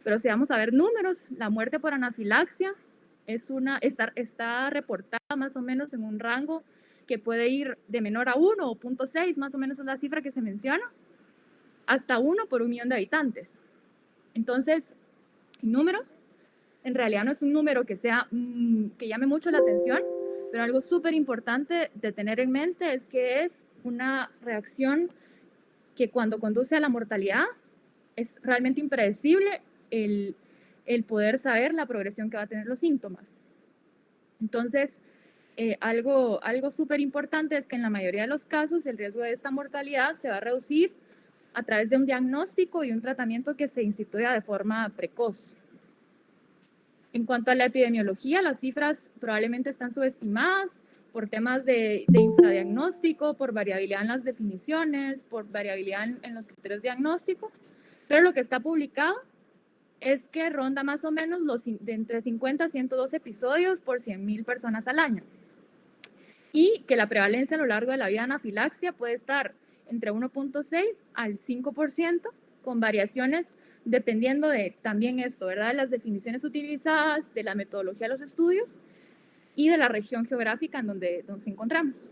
Pero si vamos a ver números, la muerte por anafilaxia está reportada más o menos en un rango que puede ir de menor a 1 o 0.6, más o menos es la cifra que se menciona, hasta 1 por 1.000.000 de habitantes. Entonces, números, en realidad no es un número que llame mucho la atención, pero algo súper importante de tener en mente es que es una reacción que cuando conduce a la mortalidad es realmente impredecible el poder saber la progresión que va a tener los síntomas. Entonces, algo súper importante es que en la mayoría de los casos el riesgo de esta mortalidad se va a reducir a través de un diagnóstico y un tratamiento que se instituya de forma precoz. En cuanto a la epidemiología, las cifras probablemente están subestimadas por temas de infradiagnóstico, por variabilidad en las definiciones, por variabilidad en los criterios diagnósticos, pero lo que está publicado es que ronda más o menos de entre 50 a 102 episodios por 100.000 personas al año. Y que la prevalencia a lo largo de la vida de anafilaxia puede estar entre 1.6 al 5%, con variaciones dependiendo de también esto, ¿verdad? De las definiciones utilizadas, de la metodología de los estudios y de la región geográfica en donde nos encontramos.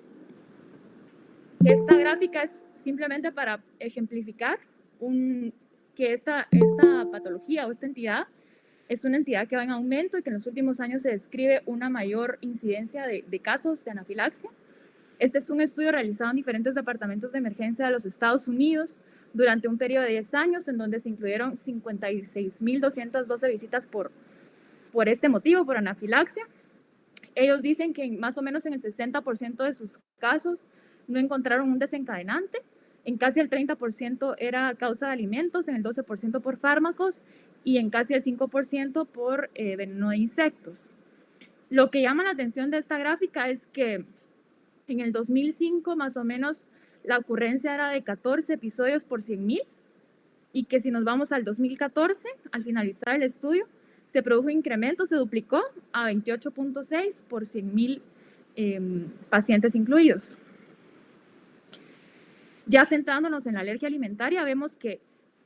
Esta gráfica es simplemente para ejemplificar que esta patología o esta entidad es una entidad que va en aumento y que en los últimos años se describe una mayor incidencia de casos de anafilaxia. Este es un estudio realizado en diferentes departamentos de emergencia de los Estados Unidos durante un periodo de 10 años, en donde se incluyeron 56.212 visitas por este motivo, por anafilaxia. Ellos dicen que más o menos en el 60% de sus casos no encontraron un desencadenante, en casi el 30% era causa de alimentos, en el 12% por fármacos y en casi el 5% por veneno de insectos. Lo que llama la atención de esta gráfica es que en el 2005 más o menos la ocurrencia era de 14 episodios por 100.000 y que si nos vamos al 2014, al finalizar el estudio, se produjo un incremento, se duplicó a 28.6 por 100.000 pacientes incluidos. Ya centrándonos en la alergia alimentaria, vemos que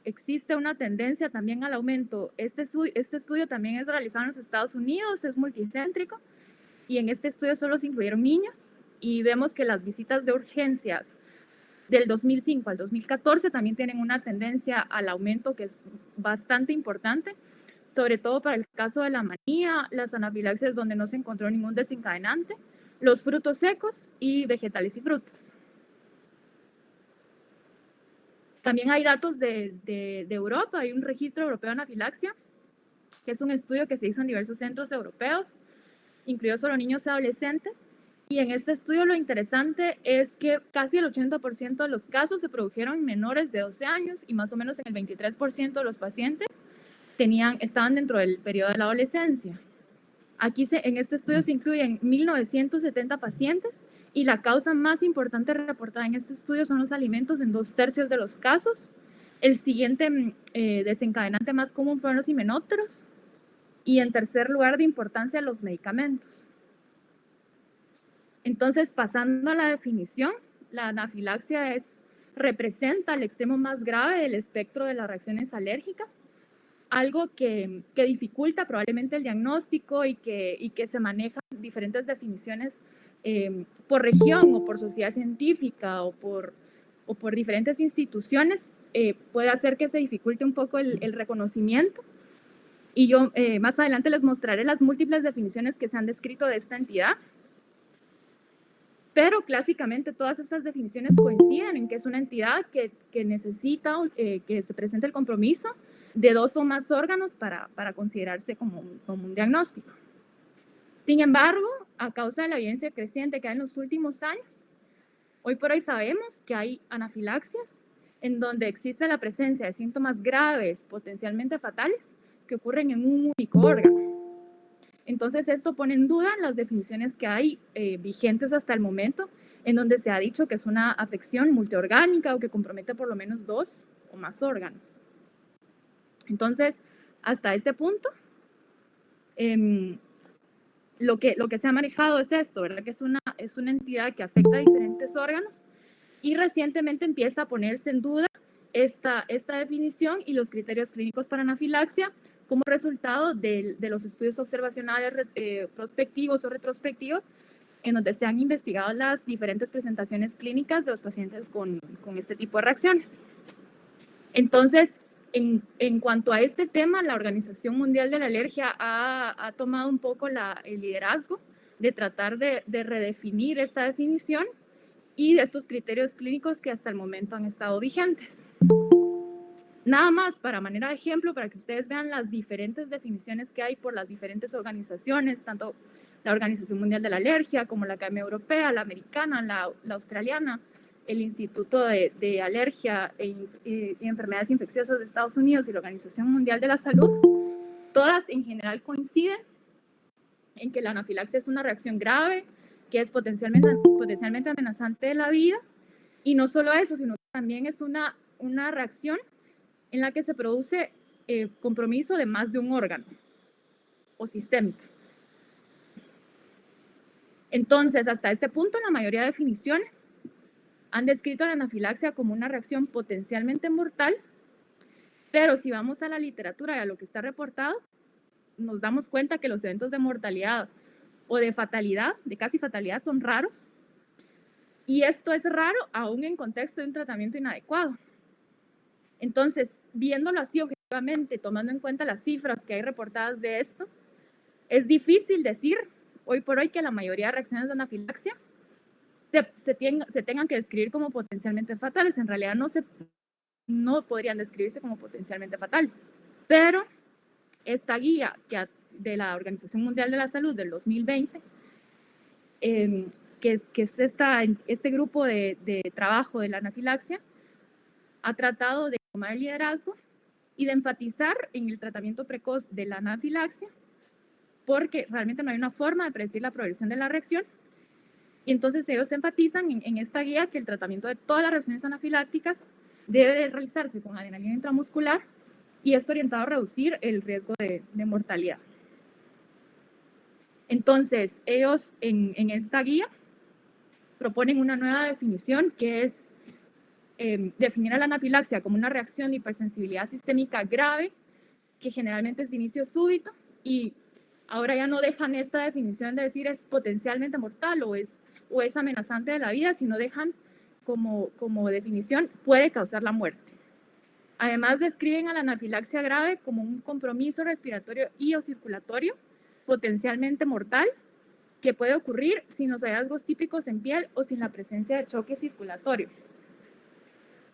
existe una tendencia también al aumento. Este estudio también es realizado en los Estados Unidos, es multicéntrico, y en este estudio solo se incluyeron niños, y vemos que las visitas de urgencias del 2005 al 2014 también tienen una tendencia al aumento que es bastante importante, sobre todo para el caso de la manía, las anafilaxias donde no se encontró ningún desencadenante, los frutos secos y vegetales y frutas. También hay datos de Europa, hay un registro europeo de anafilaxia, que es un estudio que se hizo en diversos centros europeos, incluido solo niños y adolescentes, y en este estudio lo interesante es que casi el 80% de los casos se produjeron en menores de 12 años y más o menos en el 23% de los pacientes estaban dentro del periodo de la adolescencia. Aquí en este estudio se incluyen 1.970 pacientes y la causa más importante reportada en este estudio son los alimentos en 2/3 de los casos. El siguiente desencadenante más común fueron los himenópteros y en tercer lugar de importancia los medicamentos. Entonces, pasando a la definición, la anafilaxia representa el extremo más grave del espectro de las reacciones alérgicas, algo que dificulta probablemente el diagnóstico y que se manejan diferentes definiciones por región o por sociedad científica o por diferentes instituciones, puede hacer que se dificulte un poco el reconocimiento. Y yo más adelante les mostraré las múltiples definiciones que se han descrito de esta entidad. Pero clásicamente todas estas definiciones coinciden en que es una entidad que necesita que se presente el compromiso de 2 o más órganos para considerarse como un diagnóstico. Sin embargo, a causa de la evidencia creciente que hay en los últimos años, hoy por hoy sabemos que hay anafilaxias en donde existe la presencia de síntomas graves, potencialmente fatales, que ocurren en un único órgano. Entonces, esto pone en duda las definiciones que hay vigentes hasta el momento, en donde se ha dicho que es una afección multiorgánica o que compromete por lo menos 2 o más órganos. Entonces, hasta este punto, lo que se ha manejado es esto, ¿verdad? Que es una entidad que afecta a diferentes órganos y recientemente empieza a ponerse en duda esta definición y los criterios clínicos para anafilaxia como resultado de los estudios observacionales prospectivos o retrospectivos en donde se han investigado las diferentes presentaciones clínicas de los pacientes con este tipo de reacciones. Entonces, en cuanto a este tema, la Organización Mundial de la Alergia ha tomado un poco el liderazgo de tratar de redefinir esta definición y de estos criterios clínicos que hasta el momento han estado vigentes. Nada más para manera de ejemplo, para que ustedes vean las diferentes definiciones que hay por las diferentes organizaciones, tanto la Organización Mundial de la Alergia como la Academia Europea, la Americana, la Australiana, el Instituto de Alergia y Enfermedades Infecciosas de Estados Unidos y la Organización Mundial de la Salud, todas en general coinciden en que la anafilaxia es una reacción grave, que es potencialmente amenazante de la vida, y no solo eso, sino que también es una reacción en la que se produce compromiso de más de un órgano o sistémica. Entonces, hasta este punto, la mayoría de definiciones han descrito la anafilaxia como una reacción potencialmente mortal, pero si vamos a la literatura y a lo que está reportado, nos damos cuenta que los eventos de mortalidad o de fatalidad, de casi fatalidad, son raros. Y esto es raro aún en contexto de un tratamiento inadecuado. Entonces, viéndolo así objetivamente, tomando en cuenta las cifras que hay reportadas de esto, es difícil decir hoy por hoy que la mayoría de reacciones de anafilaxia se tengan que describir como potencialmente fatales. En realidad no podrían describirse como potencialmente fatales. Pero esta guía de la Organización Mundial de la Salud del 2020, que es este grupo de trabajo de la anafilaxia, ha tratado de tomar el liderazgo y de enfatizar en el tratamiento precoz de la anafilaxia, porque realmente no hay una forma de predecir la progresión de la reacción. Y entonces ellos enfatizan en esta guía que el tratamiento de todas las reacciones anafilácticas debe de realizarse con adrenalina intramuscular y esto orientado a reducir el riesgo de mortalidad. Entonces, ellos en esta guía proponen una nueva definición que es definir a la anafilaxia como una reacción de hipersensibilidad sistémica grave que generalmente es de inicio súbito, y ahora ya no dejan esta definición de decir es potencialmente mortal o es amenazante de la vida, sino dejan como definición puede causar la muerte. Además, describen a la anafilaxia grave como un compromiso respiratorio y o circulatorio potencialmente mortal que puede ocurrir sin los hallazgos típicos en piel o sin la presencia de choque circulatorio.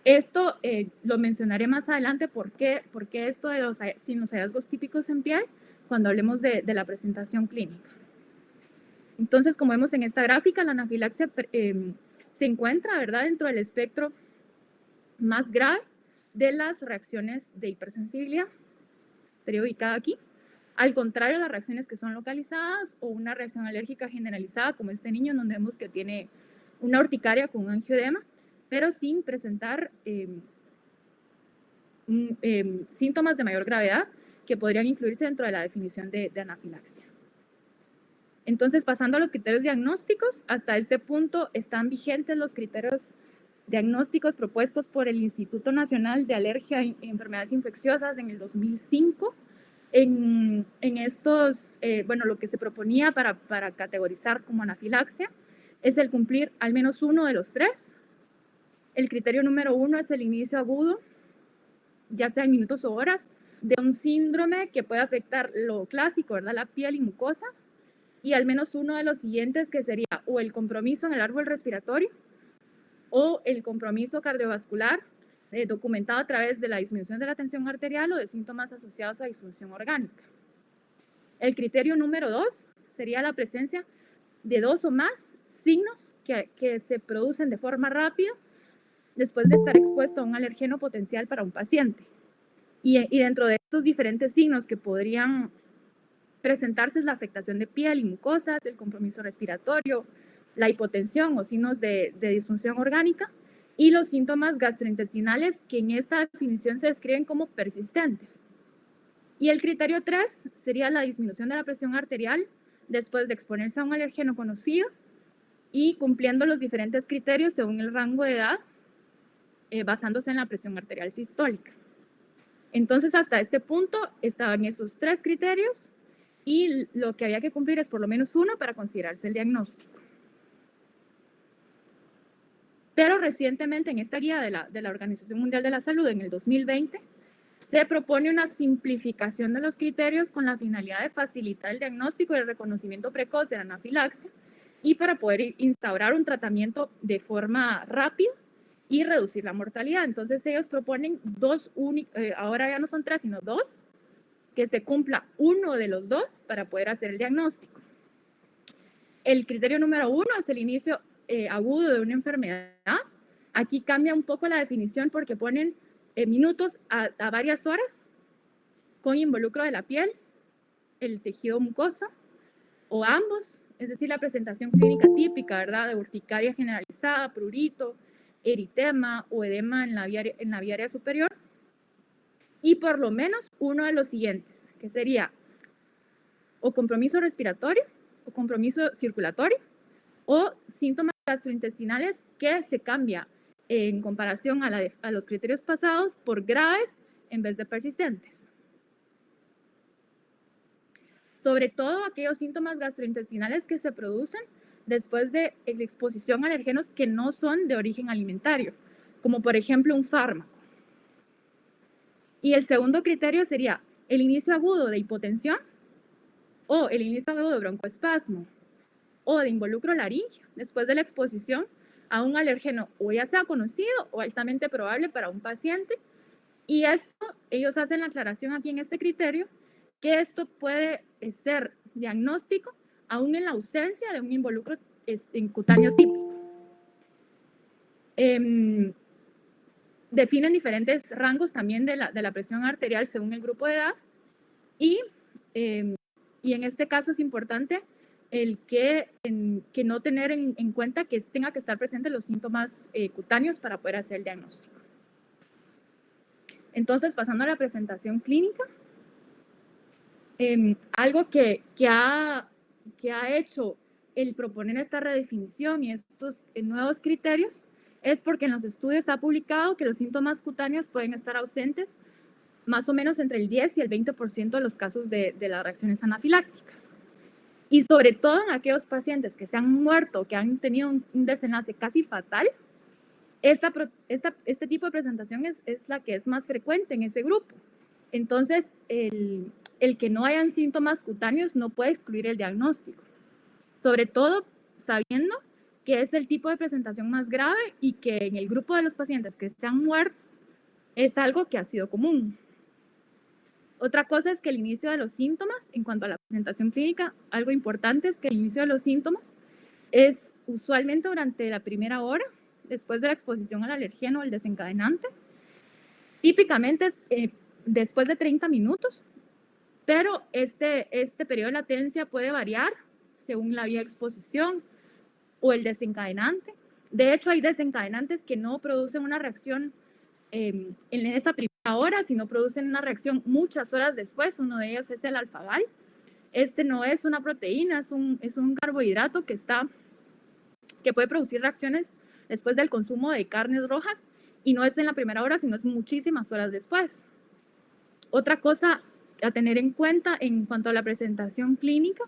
Esto lo mencionaré más adelante, por qué esto de sin los hallazgos típicos en piel cuando hablemos de la presentación clínica. Entonces, como vemos en esta gráfica, la anafilaxia se encuentra, ¿verdad?, dentro del espectro más grave de las reacciones de hipersensibilidad. Estaría ubicada aquí. Al contrario de las reacciones que son localizadas o una reacción alérgica generalizada, como este niño, donde vemos que tiene una urticaria con un angioedema, pero sin presentar síntomas de mayor gravedad que podrían incluirse dentro de la definición de anafilaxia. Entonces, pasando a los criterios diagnósticos, hasta este punto están vigentes los criterios diagnósticos propuestos por el Instituto Nacional de Alergia y Enfermedades Infecciosas en el 2005. En estos, lo que se proponía para categorizar como anafilaxia es el cumplir al menos uno de los tres. El criterio número 1 es el inicio agudo, ya sea en minutos o horas, de un síndrome que puede afectar lo clásico, ¿verdad?, la piel y mucosas, y al menos uno de los siguientes, que sería o el compromiso en el árbol respiratorio o el compromiso cardiovascular documentado a través de la disminución de la tensión arterial o de síntomas asociados a disfunción orgánica. El criterio número 2 sería la presencia de 2 o más signos que se producen de forma rápida después de estar expuesto a un alergeno potencial para un paciente. Y dentro de estos diferentes signos que podrían presentarse es la afectación de piel y mucosas, el compromiso respiratorio, la hipotensión o signos de disfunción orgánica y los síntomas gastrointestinales que en esta definición se describen como persistentes. Y el criterio 3 sería la disminución de la presión arterial después de exponerse a un alergeno conocido y cumpliendo los diferentes criterios según el rango de edad basándose en la presión arterial sistólica. Entonces, hasta este punto estaban esos 3 criterios y lo que había que cumplir es por lo menos uno para considerarse el diagnóstico. Pero recientemente en esta guía de la Organización Mundial de la Salud en el 2020 se propone una simplificación de los criterios con la finalidad de facilitar el diagnóstico y el reconocimiento precoz de la anafilaxia y para poder instaurar un tratamiento de forma rápida y reducir la mortalidad. Entonces ellos proponen ahora ya no son 3, sino 2, que se cumpla uno de los 2 para poder hacer el diagnóstico. El criterio número 1 es el inicio agudo de una enfermedad. Aquí cambia un poco la definición porque ponen minutos a varias horas con involucro de la piel, el tejido mucoso o ambos, es decir, la presentación clínica típica, ¿verdad? De urticaria generalizada, prurito, eritema o edema en la vía aérea superior. Y por lo menos uno de los siguientes, que sería o compromiso respiratorio o compromiso circulatorio o síntomas gastrointestinales que se cambia en comparación a los criterios pasados por graves en vez de persistentes. Sobre todo aquellos síntomas gastrointestinales que se producen después de exposición a alergenos que no son de origen alimentario, como por ejemplo un fármaco. Y el segundo criterio sería el inicio agudo de hipotensión o el inicio agudo de broncoespasmo o de involucro laríngeo después de la exposición a un alergeno o ya sea conocido o altamente probable para un paciente. Y esto, ellos hacen la aclaración aquí en este criterio, que esto puede ser diagnóstico aún en la ausencia de un involucro cutáneo típico. Definen diferentes rangos también de la presión arterial según el grupo de edad y en este caso es importante el que no tener en cuenta que tenga que estar presentes los síntomas cutáneos para poder hacer el diagnóstico. Entonces, pasando a la presentación clínica, algo que ha hecho el proponer esta redefinición y estos nuevos criterios es porque en los estudios se ha publicado que los síntomas cutáneos pueden estar ausentes más o menos entre el 10 y el 20% de los casos de las reacciones anafilácticas. Y sobre todo en aquellos pacientes que se han muerto, que han tenido un desenlace casi fatal, este tipo de presentación es la que es más frecuente en ese grupo. Entonces, el que no hayan síntomas cutáneos no puede excluir el diagnóstico, sobre todo sabiendo que es el tipo de presentación más grave y que en el grupo de los pacientes que se han muerto es algo que ha sido común. Otra cosa es que el inicio de los síntomas, en cuanto a la presentación clínica, algo importante es que el inicio de los síntomas es usualmente durante la primera hora, después de la exposición al alergeno o el desencadenante. Típicamente es después de 30 minutos, pero este periodo de latencia puede variar según la vía de exposición o el desencadenante. De hecho, hay desencadenantes que no producen una reacción en esa primera hora, sino producen una reacción muchas horas después. Uno de ellos es el alfagal. Este no es una proteína, es un carbohidrato que puede producir reacciones después del consumo de carnes rojas y no es en la primera hora, sino es muchísimas horas después. Otra cosa a tener en cuenta en cuanto a la presentación clínica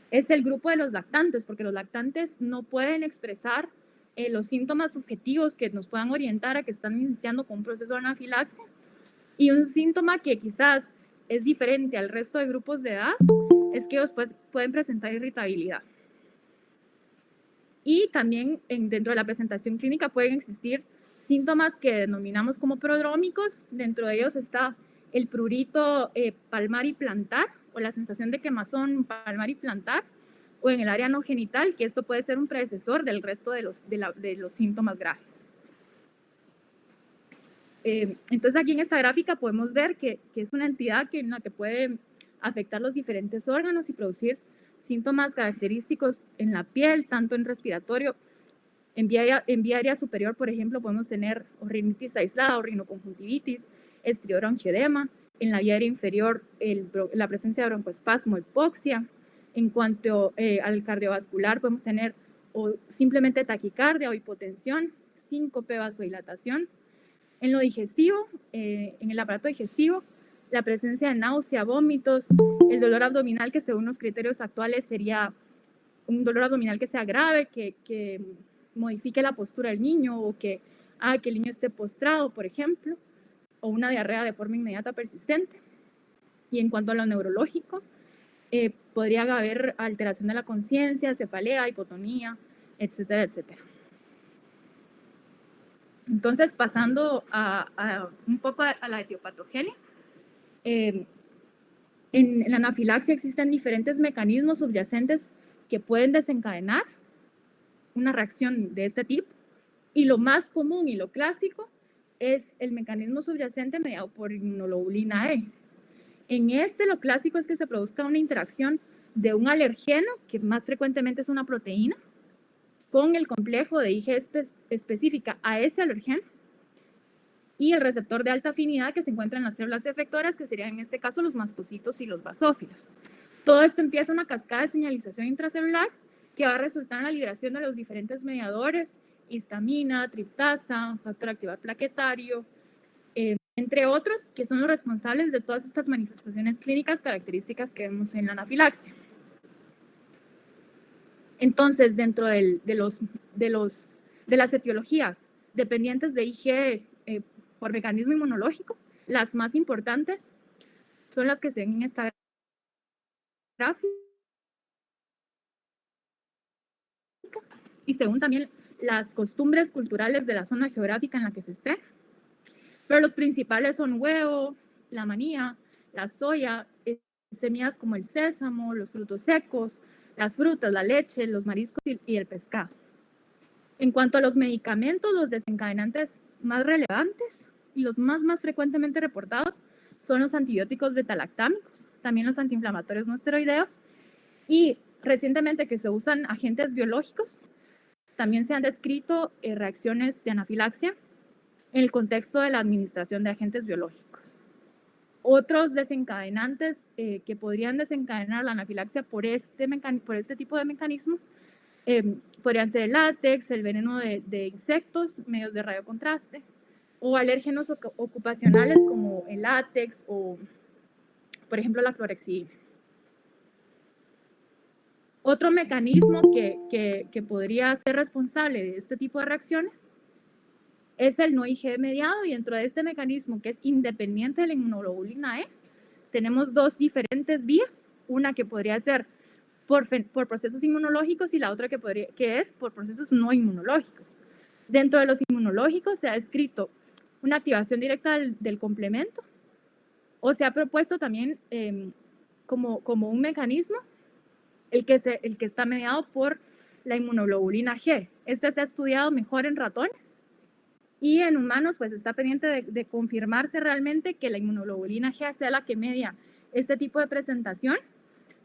es el grupo de los lactantes, porque los lactantes no pueden expresar los síntomas subjetivos que nos puedan orientar a que están iniciando con un proceso de anafilaxia. Y un síntoma que quizás es diferente al resto de grupos de edad es que ellos pueden presentar irritabilidad. Y también dentro de la presentación clínica pueden existir síntomas que denominamos como prodrómicos. Dentro de ellos está el prurito palmar y plantar o la sensación de quemazón palmar y plantar o en el área no genital, que esto puede ser un predecesor del resto de los síntomas graves. Entonces aquí en esta gráfica podemos ver que es una entidad en la que puede afectar los diferentes órganos y producir síntomas característicos en la piel, tanto en respiratorio. En vía aérea superior, por ejemplo, podemos tener rinitis aislada o rinoconjuntivitis, estridor-angioedema. En la vía aérea inferior, la presencia de broncoespasmo, hipoxia. En cuanto al cardiovascular, podemos tener o simplemente taquicardia o hipotensión, síncope, vasodilatación. En lo digestivo, en el aparato digestivo, la presencia de náusea, vómitos, el dolor abdominal, que según los criterios actuales sería un dolor abdominal que sea grave, que modifique la postura del niño o que haga que el niño esté postrado, por ejemplo, o una diarrea de forma inmediata persistente. Y en cuanto a lo neurológico, podría haber alteración de la conciencia, cefalea, hipotonía, etcétera, etcétera. Entonces, pasando un poco a la etiopatogenia, en la anafilaxia existen diferentes mecanismos subyacentes que pueden desencadenar una reacción de este tipo, y lo más común y lo clásico es el mecanismo subyacente mediado por inmunoglobulina E. En este, lo clásico es que se produzca una interacción de un alergeno, que más frecuentemente es una proteína, con el complejo de IgE específica a ese alergeno y el receptor de alta afinidad que se encuentra en las células efectoras, que serían en este caso los mastocitos y los basófilos. Todo esto empieza una cascada de señalización intracelular que va a resultar en la liberación de los diferentes mediadores, histamina, triptasa, factor activador plaquetario, entre otros, que son los responsables de todas estas manifestaciones clínicas características que vemos en la anafilaxia. Entonces, dentro de las etiologías dependientes de IgE por mecanismo inmunológico, las más importantes son las que se ven en esta gráfica, y según también las costumbres culturales de la zona geográfica en la que se esté. Pero los principales son huevo, la manía, la soya, semillas como el sésamo, los frutos secos, las frutas, la leche, los mariscos y el pescado. En cuanto a los medicamentos, los desencadenantes más relevantes y los más frecuentemente reportados son los antibióticos betalactámicos, también los antiinflamatorios no esteroideos, y recientemente que se usan agentes biológicos, también se han descrito reacciones de anafilaxia en el contexto de la administración de agentes biológicos. Otros desencadenantes que podrían desencadenar la anafilaxia por este tipo de mecanismo podrían ser el látex, el veneno de insectos, medios de radiocontraste, o alérgenos ocupacionales como el látex o, por ejemplo, la clorexidina. Otro mecanismo que podría ser responsable de este tipo de reacciones es el no IgE mediado, y dentro de este mecanismo, que es independiente de la inmunoglobulina E, tenemos dos diferentes vías, una que podría ser por procesos inmunológicos y la otra que es por procesos no inmunológicos. Dentro de los inmunológicos se ha descrito una activación directa del complemento, o se ha propuesto también como un mecanismo el que está mediado por la inmunoglobulina G. Este se ha estudiado mejor en ratones, y en humanos pues está pendiente de confirmarse realmente que la inmunoglobulina G sea la que media este tipo de presentación,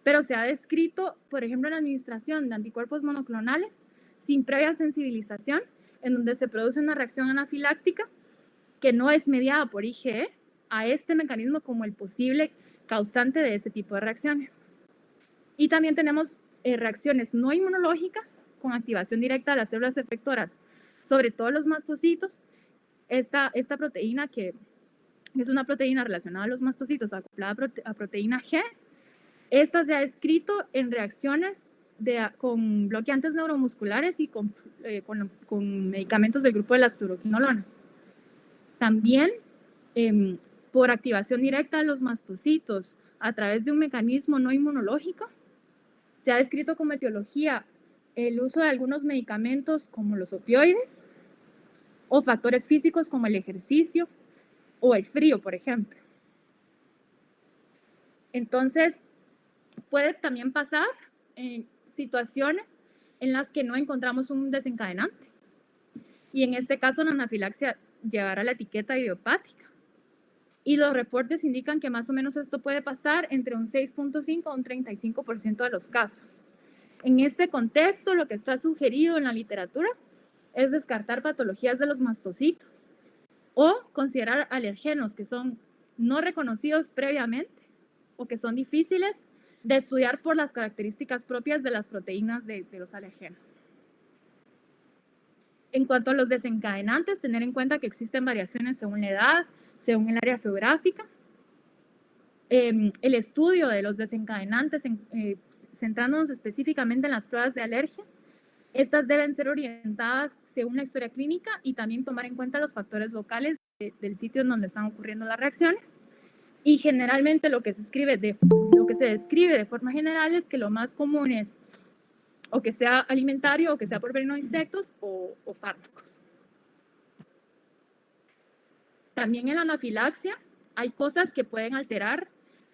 pero se ha descrito, por ejemplo, la administración de anticuerpos monoclonales sin previa sensibilización, en donde se produce una reacción anafiláctica que no es mediada por IgE a este mecanismo como el posible causante de ese tipo de reacciones. Y también tenemos reacciones no inmunológicas con activación directa de las células efectoras, sobre todo los mastocitos. Esta proteína, que es una proteína relacionada a los mastocitos acoplada a proteína G, esta se ha descrito en reacciones con bloqueantes neuromusculares y con medicamentos del grupo de las fluoroquinolonas. También por activación directa de los mastocitos a través de un mecanismo no inmunológico, se ha descrito como etiología el uso de algunos medicamentos como los opioides o factores físicos como el ejercicio o el frío, por ejemplo. Entonces, puede también pasar en situaciones en las que no encontramos un desencadenante, y en este caso la anafilaxia llevará la etiqueta idiopática, y los reportes indican que más o menos esto puede pasar entre un 6.5 a un 35% de los casos. En este contexto, lo que está sugerido en la literatura es descartar patologías de los mastocitos o considerar alergenos que son no reconocidos previamente o que son difíciles de estudiar por las características propias de las proteínas de los alergenos. En cuanto a los desencadenantes, tener en cuenta que existen variaciones según la edad, según el área geográfica. El estudio de los desencadenantes, centrándonos específicamente en las pruebas de alergia, estas deben ser orientadas según la historia clínica y también tomar en cuenta los factores locales del sitio en donde están ocurriendo las reacciones. Y generalmente lo que se describe de forma general es que lo más común es o que sea alimentario, o que sea por veneno de insectos o fármacos. También en la anafilaxia hay cosas que pueden alterar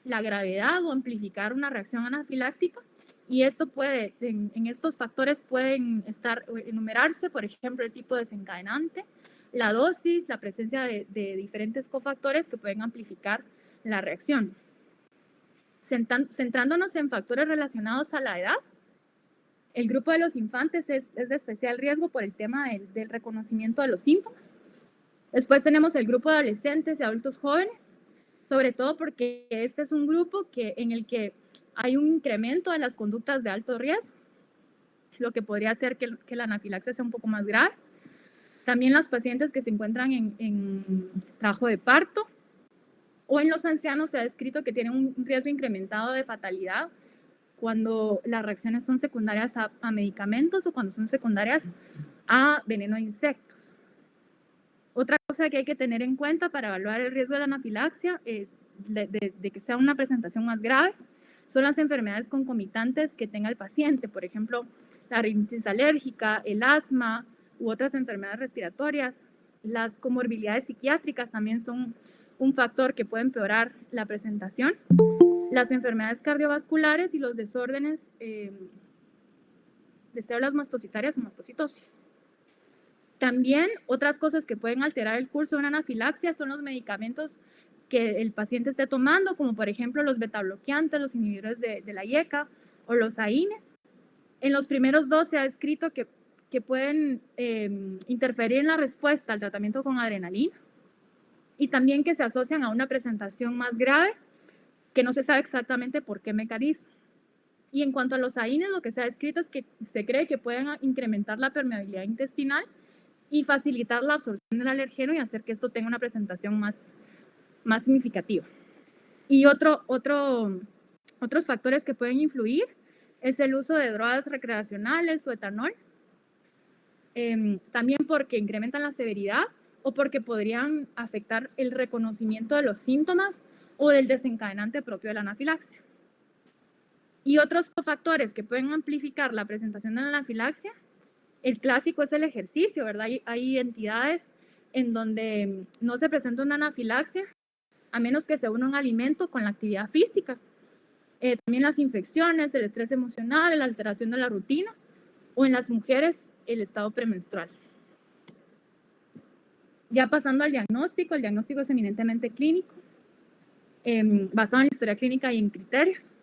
la gravedad o amplificar una reacción anafiláctica, y esto puede, en estos factores pueden enumerarse, por ejemplo, el tipo de desencadenante, la dosis, la presencia de diferentes cofactores que pueden amplificar la reacción. Centrándonos en factores relacionados a la edad, el grupo de los infantes es de especial riesgo por el tema del reconocimiento de los síntomas. Después tenemos el grupo de adolescentes y adultos jóvenes, sobre todo porque este es un grupo en el que hay un incremento de las conductas de alto riesgo, lo que podría hacer que la anafilaxia sea un poco más grave. También las pacientes que se encuentran en trabajo de parto, o en los ancianos se ha descrito que tienen un riesgo incrementado de fatalidad cuando las reacciones son secundarias a medicamentos o cuando son secundarias a veneno de insectos. Otra cosa que hay que tener en cuenta para evaluar el riesgo de la anafilaxia, de que sea una presentación más grave, son las enfermedades concomitantes que tenga el paciente, por ejemplo, la rinitis alérgica, el asma u otras enfermedades respiratorias. Las comorbilidades psiquiátricas también son un factor que puede empeorar la presentación. Las enfermedades cardiovasculares y los desórdenes de células mastocitarias o mastocitosis. También otras cosas que pueden alterar el curso de una anafilaxia son los medicamentos que el paciente esté tomando, como por ejemplo los betabloqueantes, los inhibidores de la IECA o los AINES. En los primeros dos se ha descrito que pueden interferir en la respuesta al tratamiento con adrenalina y también que se asocian a una presentación más grave que no se sabe exactamente por qué mecanismo. Y en cuanto a los AINES, lo que se ha descrito es que se cree que pueden incrementar la permeabilidad intestinal y facilitar la absorción del alergeno y hacer que esto tenga una presentación más significativa. Y otros factores que pueden influir es el uso de drogas recreacionales o etanol, también porque incrementan la severidad o porque podrían afectar el reconocimiento de los síntomas o del desencadenante propio de la anafilaxia. Y otros factores que pueden amplificar la presentación de la anafilaxia, el clásico es el ejercicio, ¿verdad? Hay entidades en donde no se presenta una anafilaxia a menos que se una un alimento con la actividad física. También las infecciones, el estrés emocional, la alteración de la rutina, o en las mujeres, el estado premenstrual. Ya pasando al diagnóstico, el diagnóstico es eminentemente clínico, basado en la historia clínica y en criterios.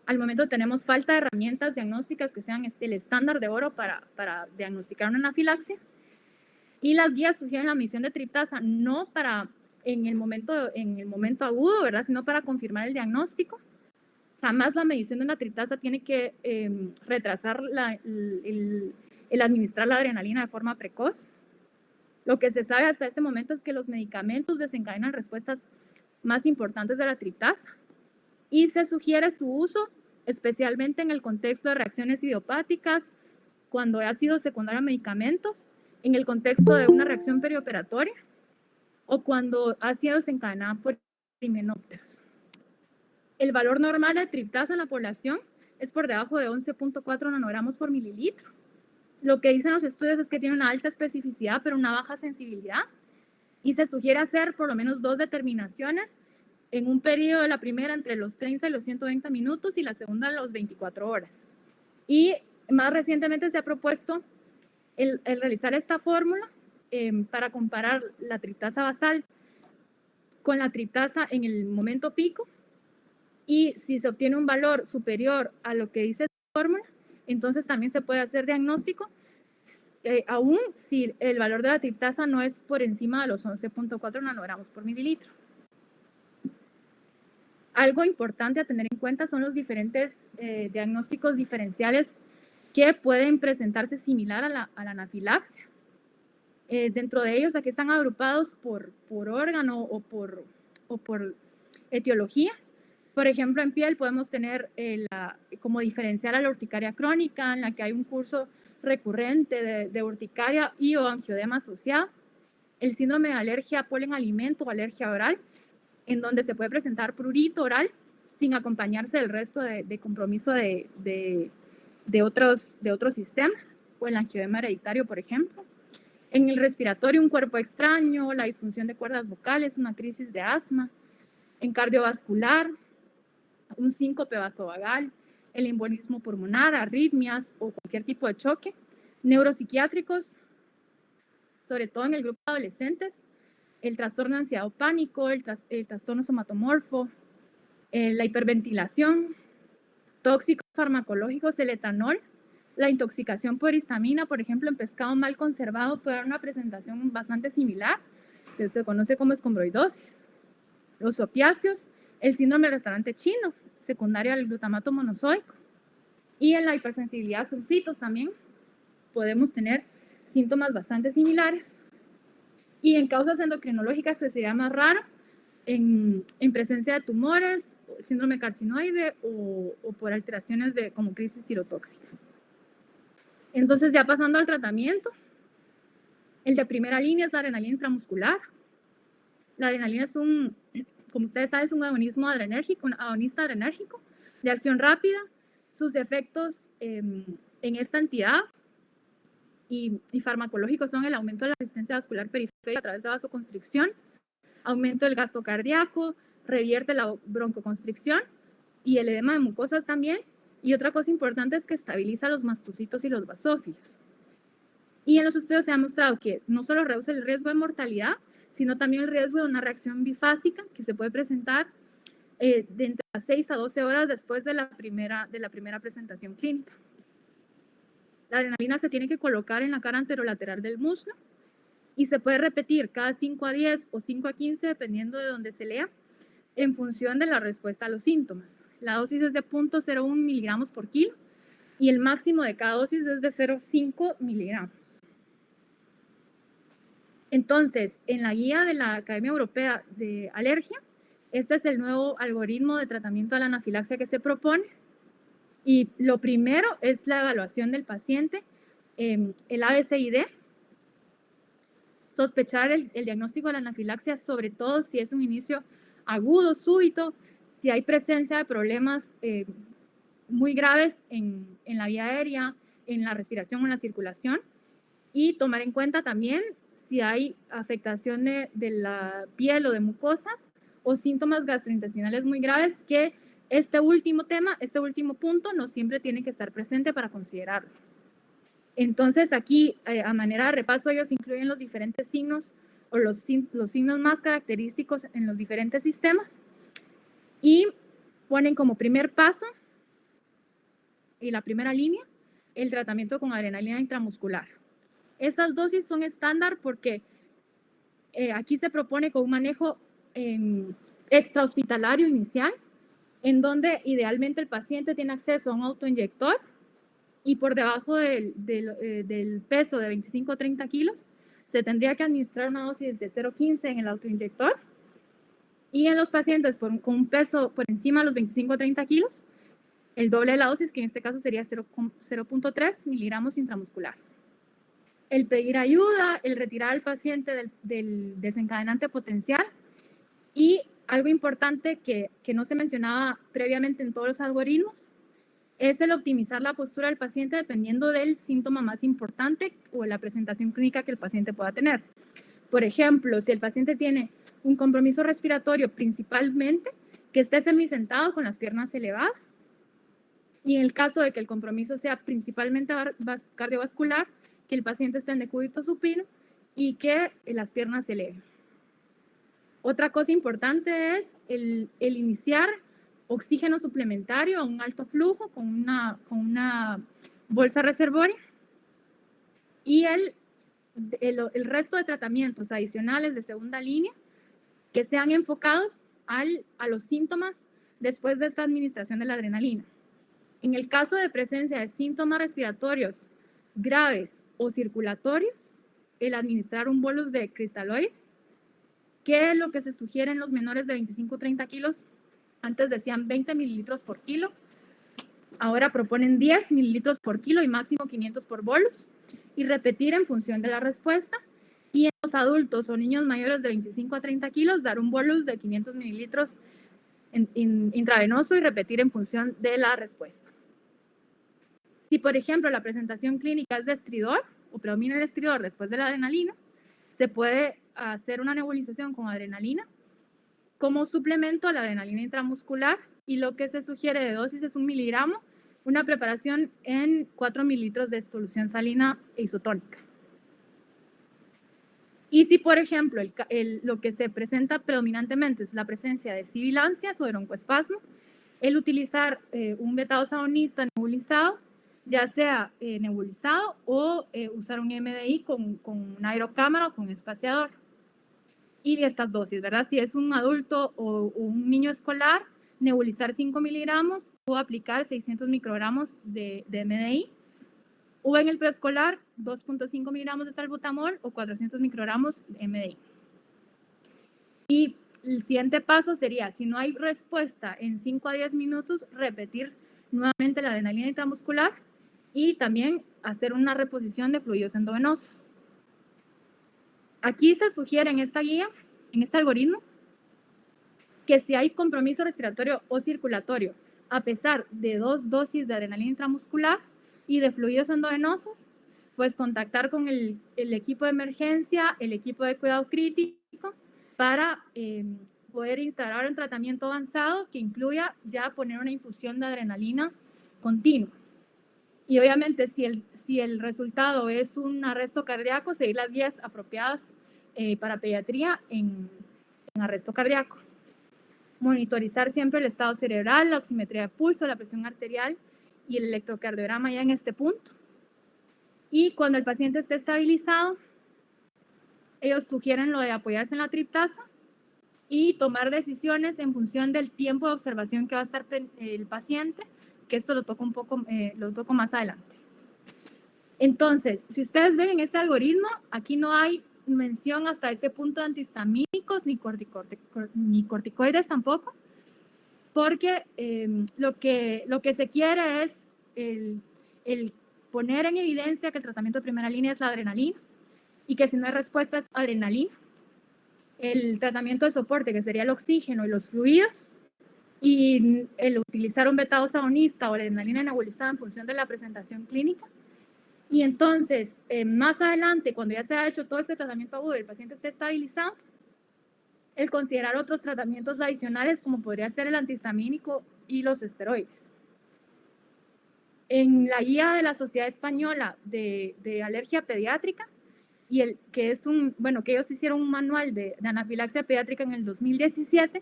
Al momento tenemos falta de herramientas diagnósticas que sean el estándar de oro para diagnosticar una anafilaxia, y las guías sugieren la medición de triptasa no para en el momento agudo, ¿verdad?, sino para confirmar el diagnóstico. Jamás la medición de la triptasa tiene que retrasar el administrar la adrenalina de forma precoz. Lo que se sabe hasta este momento es que los medicamentos desencadenan respuestas más importantes de la triptasa y se sugiere su uso especialmente en el contexto de reacciones idiopáticas, cuando ha sido secundario a medicamentos, en el contexto de una reacción perioperatoria o cuando ha sido desencadenada por himenópteros. El valor normal de triptasa en la población es por debajo de 11.4 nanogramos por mililitro. Lo que dicen los estudios es que tiene una alta especificidad, pero una baja sensibilidad, y se sugiere hacer por lo menos 2 determinaciones en un periodo de la primera entre los 30 y los 120 minutos y la segunda los 24 horas. Y más recientemente se ha propuesto el realizar esta fórmula para comparar la triptasa basal con la triptasa en el momento pico, y si se obtiene un valor superior a lo que dice la fórmula, entonces también se puede hacer diagnóstico, aún si el valor de la triptasa no es por encima de los 11.4 nanogramos por mililitro. Algo importante a tener en cuenta son los diferentes diagnósticos diferenciales que pueden presentarse similar a la anafilaxia. Dentro de ellos, aquí están agrupados por órgano o por etiología. Por ejemplo, en piel podemos tener como diferencial a la urticaria crónica, en la que hay un curso recurrente de urticaria y o angioedema asociado. El síndrome de alergia a polen alimento o alergia oral, en donde se puede presentar prurito oral sin acompañarse del resto de compromiso de otros sistemas, o el angioedema hereditario, por ejemplo. En el respiratorio, un cuerpo extraño, la disfunción de cuerdas vocales, una crisis de asma. En cardiovascular, un síncope vasovagal, el embolismo pulmonar, arritmias o cualquier tipo de choque. Neuropsiquiátricos, sobre todo en el grupo de adolescentes, el trastorno de ansiedad o pánico, el trastorno somatomorfo, la hiperventilación, tóxicos farmacológicos, el etanol, la intoxicación por histamina, por ejemplo, en pescado mal conservado puede dar una presentación bastante similar, que se conoce como escombroidosis. Los opiáceos, el síndrome del restaurante chino, secundario al glutamato monosódico. Y en la hipersensibilidad a sulfitos también podemos tener síntomas bastante similares. Y en causas endocrinológicas se sería más raro, en presencia de tumores, síndrome carcinoide o por alteraciones como crisis tirotóxica. Entonces, ya pasando al tratamiento, el de primera línea es la adrenalina intramuscular. La adrenalina es como ustedes saben, es un agonista adrenérgico de acción rápida. Sus efectos en esta entidad y farmacológicos son el aumento de la resistencia vascular periférica a través de vasoconstricción, aumento del gasto cardíaco, revierte la broncoconstricción y el edema de mucosas también. Y otra cosa importante es que estabiliza los mastocitos y los basófilos. Y en los estudios se ha mostrado que no solo reduce el riesgo de mortalidad, sino también el riesgo de una reacción bifásica que se puede presentar de entre 6 a 12 horas después de la primera presentación clínica. La adrenalina se tiene que colocar en la cara anterolateral del muslo y se puede repetir cada 5 a 10 o 5 a 15, dependiendo de donde se lea, en función de la respuesta a los síntomas. La dosis es de 0.01 miligramos por kilo y el máximo de cada dosis es de 0.5 miligramos. Entonces, en la guía de la Academia Europea de Alergia, este es el nuevo algoritmo de tratamiento de la anafilaxia que se propone. Y lo primero es la evaluación del paciente, el ABCID, sospechar el diagnóstico de la anafilaxia, sobre todo si es un inicio agudo, súbito, si hay presencia de problemas muy graves en la vía aérea, en la respiración o en la circulación, y tomar en cuenta también si hay afectación de la piel o de mucosas o síntomas gastrointestinales muy graves, que este último punto no siempre tiene que estar presente para considerarlo. Entonces aquí, a manera de repaso, ellos incluyen los diferentes signos o los signos más característicos en los diferentes sistemas y ponen como primer paso y la primera línea el tratamiento con adrenalina intramuscular. Esas dosis son estándar porque aquí se propone con un manejo extrahospitalario inicial, en donde idealmente el paciente tiene acceso a un autoinyector y por debajo del peso de 25 o 30 kilos se tendría que administrar una dosis de 0.15 en el autoinyector, y en los pacientes con un peso por encima de los 25 o 30 kilos, el doble de la dosis, que en este caso sería 0.3 miligramos intramuscular. El pedir ayuda, el retirar al paciente del desencadenante potencial, y algo importante que no se mencionaba previamente en todos los algoritmos es el optimizar la postura del paciente dependiendo del síntoma más importante o de la presentación clínica que el paciente pueda tener. Por ejemplo, si el paciente tiene un compromiso respiratorio principalmente, que esté semisentado con las piernas elevadas, y en el caso de que el compromiso sea principalmente cardiovascular, que el paciente esté en decúbito supino y que las piernas se eleven. Otra cosa importante es el iniciar oxígeno suplementario a un alto flujo con una bolsa reservoria, y el resto de tratamientos adicionales de segunda línea que sean enfocados a los síntomas después de esta administración de la adrenalina. En el caso de presencia de síntomas respiratorios graves o circulatorios, el administrar un bolus de cristalloide, que es lo que se sugiere en los menores de 25 o 30 kilos. Antes decían 20 mililitros por kilo, ahora proponen 10 mililitros por kilo y máximo 500 por bolus, y repetir en función de la respuesta. Y en los adultos o niños mayores de 25 a 30 kilos, dar un bolus de 500 mililitros intravenoso y repetir en función de la respuesta. Si, por ejemplo, la presentación clínica es de estridor o predomina el estridor después de la adrenalina, se puede hacer una nebulización con adrenalina como suplemento a la adrenalina intramuscular, y lo que se sugiere de dosis es 1 miligramo, una preparación en 4 mililitros de solución salina isotónica. Y si, por ejemplo, lo que se presenta predominantemente es la presencia de sibilancias o de broncoespasmo, el utilizar un beta-2-agonista nebulizado, ya sea nebulizado o usar un MDI con una aerocámara o con espaciador. Y estas dosis, ¿verdad? Si es un adulto o un niño escolar, nebulizar 5 miligramos o aplicar 600 microgramos de MDI. O en el preescolar, 2.5 miligramos de salbutamol o 400 microgramos de MDI. Y el siguiente paso sería, si no hay respuesta en 5 a 10 minutos, repetir nuevamente la adrenalina intramuscular y también hacer una reposición de fluidos endovenosos. Aquí se sugiere en esta guía, en este algoritmo, que si hay compromiso respiratorio o circulatorio, a pesar de 2 dosis de adrenalina intramuscular y de fluidos endovenosos, pues contactar con el equipo de emergencia, el equipo de cuidado crítico, para poder instaurar un tratamiento avanzado que incluya ya poner una infusión de adrenalina continua. Y obviamente si el resultado es un arresto cardíaco, seguir las guías apropiadas para pediatría en arresto cardíaco. Monitorizar siempre el estado cerebral, la oximetría de pulso, la presión arterial y el electrocardiograma ya en este punto. Y cuando el paciente esté estabilizado, ellos sugieren lo de apoyarse en la triptasa y tomar decisiones en función del tiempo de observación que va a estar el paciente, que esto lo toco más adelante. Entonces, si ustedes ven en este algoritmo, aquí no hay mención hasta este punto de antihistamínicos ni corticoides tampoco, porque lo que se quiere es el poner en evidencia que el tratamiento de primera línea es la adrenalina y que si no hay respuesta es adrenalina. El tratamiento de soporte, que sería el oxígeno y los fluidos, y el utilizar un beta-2-agonista o la adrenalina nebulizada en función de la presentación clínica. Y entonces, más adelante, cuando ya se ha hecho todo este tratamiento agudo y el paciente esté estabilizado, el considerar otros tratamientos adicionales como podría ser el antihistamínico y los esteroides. En la guía de la Sociedad Española de Alergia Pediátrica, y que ellos hicieron un manual de anafilaxia pediátrica en el 2017,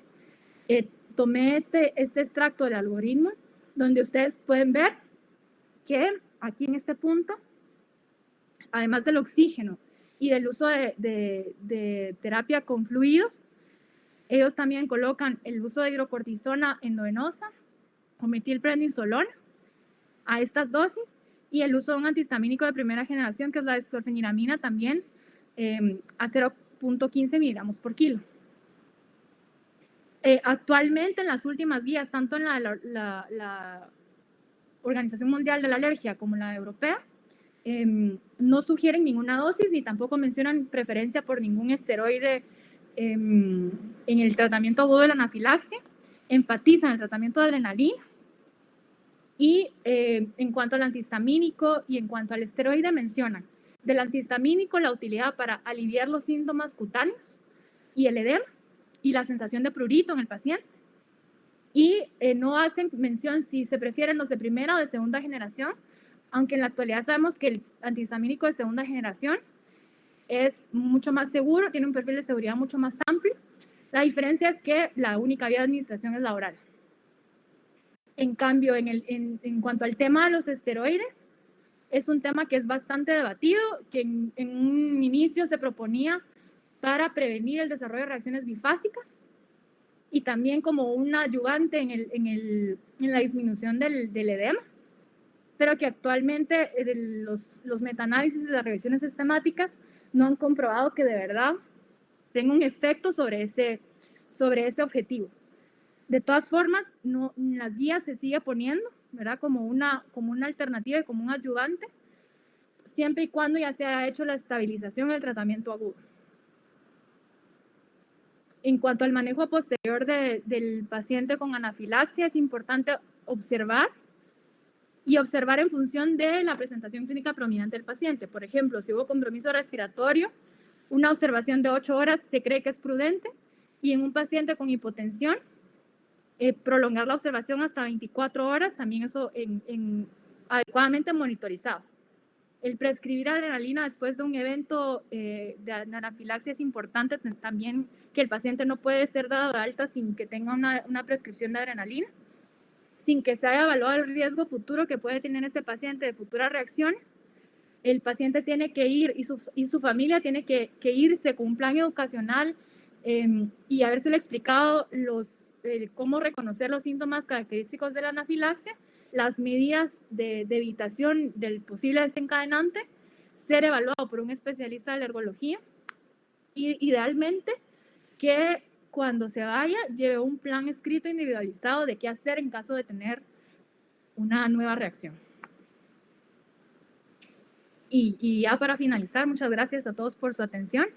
tomé este extracto del algoritmo, donde ustedes pueden ver que aquí en este punto, además del oxígeno y del uso de terapia con fluidos, ellos también colocan el uso de hidrocortisona endovenosa o metilprednisolona a estas dosis, y el uso de un antihistamínico de primera generación, que es la desclorfeniramina, también a 0.15 miligramos por kilo. Actualmente, en las últimas guías, tanto en la Organización Mundial de la Alergia como la europea, no sugieren ninguna dosis ni tampoco mencionan preferencia por ningún esteroide en el tratamiento agudo de la anafilaxia. Enfatizan el tratamiento de adrenalina. Y en cuanto al antihistamínico y en cuanto al esteroide, mencionan del antihistamínico la utilidad para aliviar los síntomas cutáneos y el edema y la sensación de prurito en el paciente. Y no hacen mención si se prefieren los de primera o de segunda generación, aunque en la actualidad sabemos que el antihistamínico de segunda generación es mucho más seguro, tiene un perfil de seguridad mucho más amplio. La diferencia es que la única vía de administración es la oral. En cambio, en cuanto al tema de los esteroides, es un tema que es bastante debatido, que en un inicio se proponía para prevenir el desarrollo de reacciones bifásicas y también como un ayudante en la disminución del edema, pero que actualmente los metaanálisis de las revisiones sistemáticas no han comprobado que de verdad tenga un efecto sobre ese objetivo. De todas formas, no, las guías se sigue poniendo, ¿verdad? Como una alternativa y como un ayudante, siempre y cuando ya se haya hecho la estabilización del tratamiento agudo. En cuanto al manejo posterior del paciente con anafilaxia, es importante observar en función de la presentación clínica prominente del paciente. Por ejemplo, si hubo compromiso respiratorio, una observación de 8 horas se cree que es prudente, y en un paciente con hipotensión, prolongar la observación hasta 24 horas, también eso adecuadamente monitorizado. El prescribir adrenalina después de un evento de anafilaxia es importante también, que el paciente no puede ser dado de alta sin que tenga una prescripción de adrenalina, sin que se haya evaluado el riesgo futuro que puede tener ese paciente de futuras reacciones. El paciente tiene que ir y su familia tiene que irse con un plan educacional y habérsele explicado cómo reconocer los síntomas característicos de la anafilaxia, las medidas de evitación del posible desencadenante, ser evaluado por un especialista de alergología y idealmente que cuando se vaya lleve un plan escrito individualizado de qué hacer en caso de tener una nueva reacción. Y ya para finalizar, muchas gracias a todos por su atención.